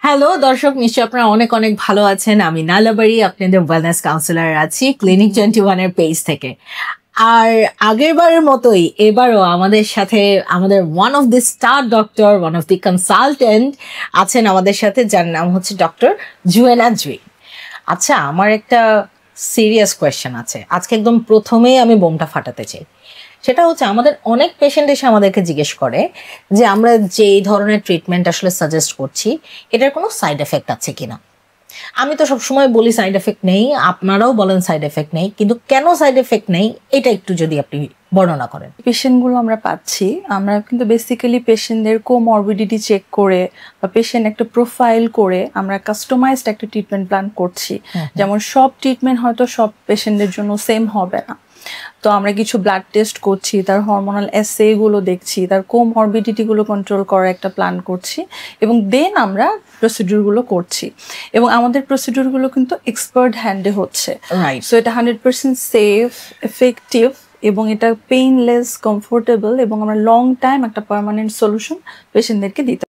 Hello দর্শক, নিশ্চয়ই আপনারা অনেক অনেক ভালো আছেন। আমি নালাবাড়ি, আপনাদের ওয়েলনেস কাউন্সিলর আছি ক্লিনিক 21 এর পেজ থেকে। আর আগের বারের মতোই এবারও আমাদের সাথে আমাদের one of the star doctor, one of the consultant আছেন আমাদের সাথে, যার নাম হচ্ছে ডক্টর জুয়েনা জুই। আচ্ছা, আমার একটা সিরিয়াস কোয়েশ্চেন আছে। আজকে একদম প্রথমেই আমি বোমটা ফাটাতে চাই। সেটা হচ্ছে, আমাদের অনেক পেশেন্ট এসে আমাদেরকে জিজ্ঞেস করে যে আমরা যে ধরনের ট্রিটমেন্ট আসলে সাজেস্ট করছি এটার কোনো সাইড এফেক্ট আছে কিনা। আমি তো সবসময় বলি সাইড এফেক্ট নেই, আপনারাও বলেন সাইড এফেক্ট নেই, কিন্তু কেন সাইড এফেক্ট নেই এটা একটু যদি আপনি বর্ণনা করেন। পেশেন্টগুলো আমরা পাচ্ছি, আমরা কিন্তু বেসিক্যালি পেশেন্টদের কোমরবিডিটি চেক করে বা পেশেন্ট একটা প্রোফাইল করে আমরা কাস্টমাইজড একটা ট্রিটমেন্ট প্ল্যান করছি। যেমন সব ট্রিটমেন্ট হয়তো সব পেশেন্টদের জন্য সেম হবে না, তো আমরা কিছু ব্লাড টেস্ট করছি, তার হরমোনাল অ্যাসেগুলো দেখছি, তার কোমরবিডিটিগুলো কন্ট্রোল করার একটা প্ল্যান করছি, এবং দেন আমরা প্রসিডিউরগুলো করছি। এবং আমাদের প্রসিডিউরগুলো কিন্তু এক্সপার্ট হ্যান্ডে হচ্ছে, সো এটা 100% সেফ, এফেক্টিভ, এবং এটা পেইনলেস, কমফোর্টেবল, এবং আমরা লং টাইম একটা পার্মানেন্ট সলিউশন পেশেন্টদেরকে দিতে